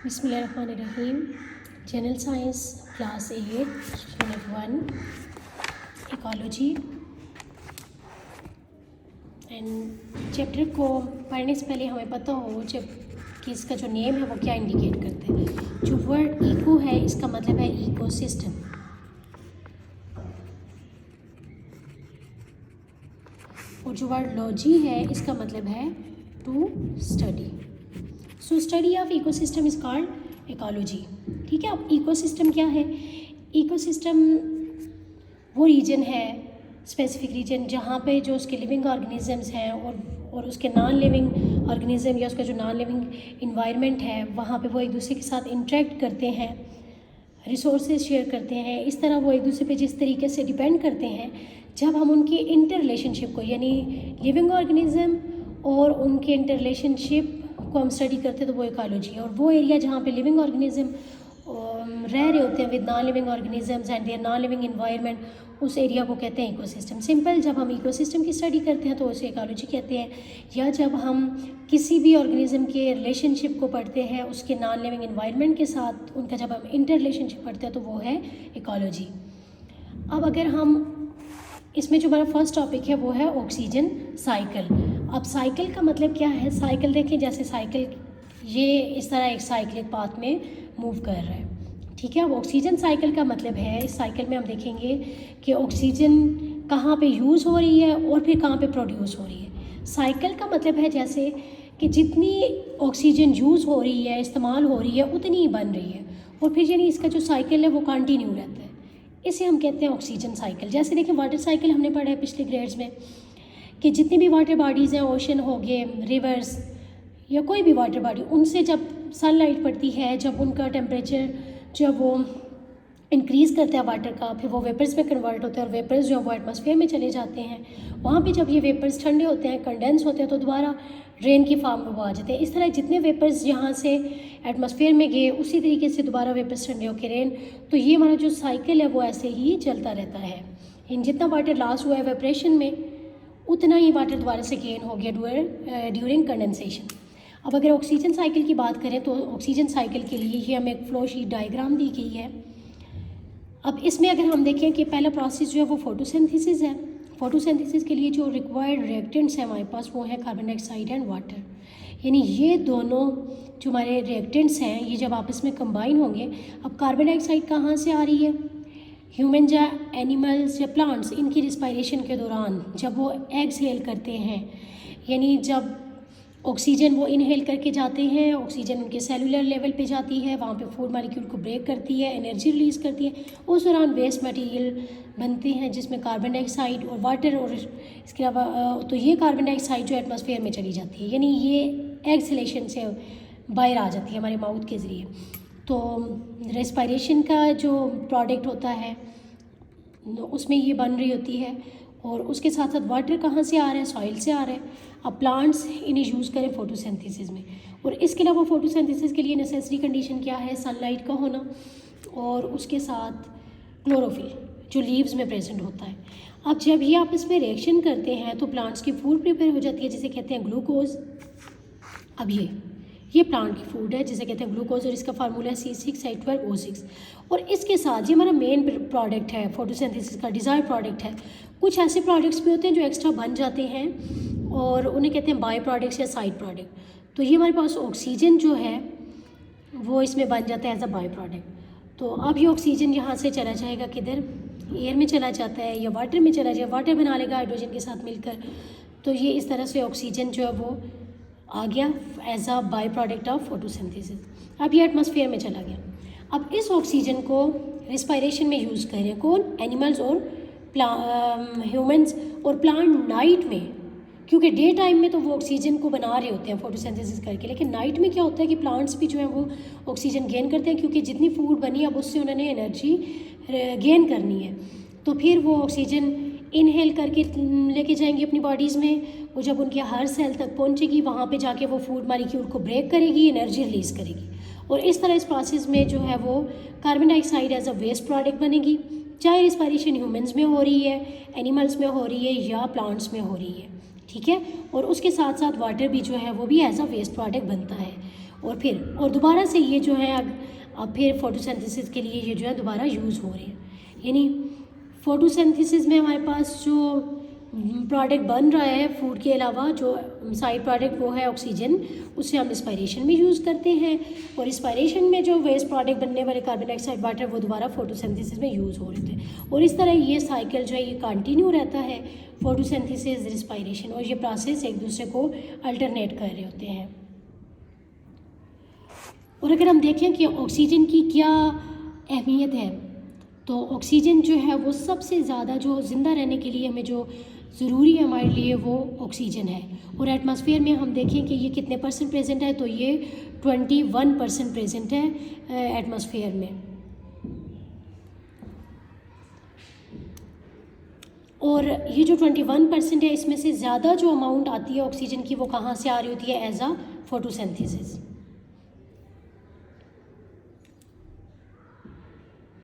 बिस्मिल्लाहिर्रहमानिर्रहीम। General science class 8 unit 1 ecology and chapter को पढ़ने से पहले हमें पता हो कि इसका जो नेम है वो क्या इंडिकेट करते हैं। जो वर्ड इको है इसका मतलब है इकोसिस्टम, और जो वर्ड लॉजी है इसका मतलब है to study. So study of ecosystem is called ecology. ठीक है, अब इकोसिस्टम क्या है? इकोसिस्टम वो रीजन है, स्पेसिफिक रीजन, जहाँ पे जो उसके लिविंग ऑर्गेनिजम्स हैं और उसके नॉन लिविंग ऑर्गेनिज्म या उसका जो नॉन लिविंग इन्वायरमेंट है वहाँ पे वो एक दूसरे के साथ इंटरेक्ट करते हैं, रिसोर्सेज शेयर करते हैं। इस तरह वो एक दूसरे पे जिस तरीके से डिपेंड करते हैं, जब हम उनकी इंटर रिलेशनशिप को यानी लिविंग ऑर्गेनिज्म और उनके इंटर रिलेशनशिप को हम स्टडी करते हैं तो वो इकोलॉजी है। और वो एरिया जहाँ पे लिविंग ऑर्गेनिज्म रह रहे होते हैं with non living organisms and their non living environment, उस एरिया को कहते हैं इकोसिस्टम। सिंपल, जब हम इकोसिस्टम की स्टडी करते हैं तो उसे इकोलॉजी कहते हैं, या जब हम किसी भी ऑर्गेनिज्म के रिलेशनशिप को पढ़ते हैं उसके नॉन लिविंग इन्वायरमेंट के साथ, उनका जब हम इंटर रिलेशनशिप पढ़ते हैं तो वो है इकोलॉजी। अब अगर हम इसमें जो हमारा फर्स्ट टॉपिक है वो है ऑक्सीजन साइकिल। अब साइकिल का मतलब क्या है? साइकिल देखें, जैसे साइकिल ये इस तरह एक साइक्लिक पाथ में मूव कर रहा है। ठीक है, अब ऑक्सीजन साइकिल का मतलब है, इस साइकिल में हम देखेंगे कि ऑक्सीजन कहाँ पे यूज़ हो रही है और फिर कहाँ पे प्रोड्यूस हो रही है। साइकिल का मतलब है जैसे कि जितनी ऑक्सीजन यूज़ हो रही है, इस्तेमाल हो रही है, उतनी ही बन रही है, और फिर यानी इसका जो साइकिल है वो कंटिन्यू रहता है। इसे हम कहते हैं ऑक्सीजन साइकिल। जैसे देखिए वाटर साइकिल हमने पढ़ा है पिछले ग्रेड्स में कि जितनी भी वाटर बॉडीज़ हैं, ओशन हो गए, रिवर्स या कोई भी वाटर बॉडी, उनसे जब सनलाइट पड़ती है, जब उनका टेम्परेचर जब वो इंक्रीज़ करता है वाटर का, फिर वो वेपर्स में कन्वर्ट होते हैं और वेपर्स जो वो एटमॉस्फेयर में चले जाते हैं। वहाँ पे जब ये वेपर्स ठंडे होते हैं, कंडेंस होते हैं, तो दोबारा रेन की फॉर्म में वो आ जाते हैं। इस तरह जितने वेपर्स यहाँ से एटमॉस्फेयर में गए उसी तरीके से दोबारा वेपर्स ठंडे होकर रेन। तो ये हमारा जो साइकिल है वो ऐसे ही चलता रहता है। इन जितना वाटर लॉस हुआ है वेपरेशन में, उतना ही वाटर दोबारा से गेन हो गया ड्यूरिंग कंडेंसेशन। अब अगर ऑक्सीजन साइकिल की बात करें तो ऑक्सीजन साइकिल के लिए ही हमें एक फ्लो शीट डायग्राम दी गई है। अब इसमें अगर हम देखें कि पहला प्रोसेस जो है वो फोटोसिंथेसिस है। फोटोसिंथेसिस के लिए जो रिक्वायर्ड रिएक्टेंट्स हैं हमारे पास वो है कार्बन डाइऑक्साइड एंड वाटर। यानी ये दोनों जो हमारे रिएक्टेंट्स हैं ये जब आपस में कंबाइन होंगे, अब कार्बन डाइऑक्साइड कहाँ से आ रही है? ह्यूमन या एनिमल्स या प्लांट्स, इनकी रिस्पायरेशन के दौरान जब वो एक्सहेल करते हैं, यानी जब ऑक्सीजन वो इनहेल करके जाते हैं, ऑक्सीजन उनके सेलुलर लेवल पे जाती है, वहाँ पे फूड मॉलिक्यूल को ब्रेक करती है, एनर्जी रिलीज़ करती है, उस दौरान वेस्ट मटेरियल बनते हैं जिसमें कार्बन डाइऑक्साइड और वाटर, और इसके अलावा तो ये कार्बन डाइऑक्साइड जो एटमॉस्फेयर में चली जाती है, यानी ये एक्सहेलेशन से बाहर आ जाती है हमारे माउथ के ज़रिए। तो रेस्पायरेशन का जो प्रोडक्ट होता है उसमें ये बन रही होती है, और उसके साथ साथ वाटर कहाँ से आ रहा है? सॉइल से आ रहा है। अब प्लांट्स इन्हें यूज़ करें फोटोसिंथेसिस में, और इसके अलावा फोटोसिंथेसिस के लिए नेसेसरी कंडीशन क्या है? सनलाइट का होना, और उसके साथ क्लोरोफिल जो लीव्स में प्रेजेंट होता है। अब जब ये आपस में रिएक्शन करते हैं तो प्लांट्स की फूड प्रिपेयर हो जाती है जिसे कहते हैं ग्लूकोज। अब ये प्लांट की फूड है जिसे कहते हैं ग्लूकोज, और इसका फार्मूला है C6H12O6। और इसके साथ ये हमारा मेन प्रोडक्ट है फोटोसिंथेसिस का, डिज़ायर प्रोडक्ट है। कुछ ऐसे प्रोडक्ट्स भी होते हैं जो एक्स्ट्रा बन जाते हैं और उन्हें कहते हैं बाई प्रोडक्ट्स या साइड प्रोडक्ट। तो ये हमारे पास ऑक्सीजन जो है वो इसमें बन जाता है एज अ बाई प्रोडक्ट। तो अब ये ऑक्सीजन यहाँ से चला जाएगा किधर? एयर में चला जाता है या वाटर में चला जाए, वाटर बना लेगा हाइड्रोजन के साथ मिलकर। तो ये इस तरह से ऑक्सीजन जो है वो आ गया as a by product of photosynthesis. अब ये एटमॉस्फेयर में चला गया। अब इस ऑक्सीजन को रिस्पायरेशन में यूज़ कर रहे हैं कौन? एनिमल्स और ह्यूमंस और प्लांट नाइट में, क्योंकि डे टाइम में तो वो ऑक्सीजन को बना रहे होते हैं फोटोसिंथेसिस करके, लेकिन नाइट में क्या होता है कि प्लांट्स भी जो है वो ऑक्सीजन गेन करते हैं, क्योंकि जितनी फूड बनी अब उससे उन्होंने एनर्जी गेन करनी है। तो फिर वो ऑक्सीजन इनहेल करके लेके जाएंगे अपनी बॉडीज़ में, वो जब उनके हर सेल तक पहुंचेगी वहाँ पे जाके वो फूड मॉलिक्यूल को ब्रेक करेगी, एनर्जी रिलीज़ करेगी, और इस तरह इस प्रोसेस में जो है वो carbon dioxide as a waste product बनेगी, चाहे रिस्पायरेशन ह्यूमंस में हो रही है, एनिमल्स में हो रही है या प्लांट्स में हो रही है। ठीक है, और उसके साथ साथ वाटर भी जो है वो भी एज अ वेस्ट प्रोडक्ट बनता है। और दोबारा से ये जो है अब फिर फोटोसिंथेसिस के लिए ये जो है दोबारा यूज़ हो रहे हैं। यानी फोटोसिंथेसिस में हमारे पास जो प्रोडक्ट बन रहा है फूड के अलावा, जो साइड प्रोडक्ट वो है ऑक्सीजन, उसे हम रिस्पायरेशन में यूज़ करते हैं, और रिस्पायरेशन में जो वेस्ट प्रोडक्ट बनने वाले कार्बन डाइऑक्साइड वाटर वो दोबारा फोटोसिंथेसिस में यूज़ हो रहे थे। और इस तरह ये साइकिल जो है ये कंटिन्यू रहता है, फोटोसिंथेसिस, रिस्पायरेशन, और ये प्रोसेस एक दूसरे को अल्टरनेट कर रहे होते हैं। और अगर हम देखें कि ऑक्सीजन की क्या अहमियत है, तो ऑक्सीजन जो है वो सबसे ज़्यादा जो ज़िंदा रहने के लिए हमें जो ज़रूरी है हमारे लिए वो ऑक्सीजन है। और एटमॉस्फेयर में हम देखें कि ये कितने परसेंट प्रेजेंट है, तो ये 21% प्रेजेंट है एटमॉस्फेयर में। और ये जो 21% है इसमें से ज़्यादा जो अमाउंट आती है ऑक्सीजन की वो कहाँ से आ रही होती है, एज अ फोटोसिंथेसिस।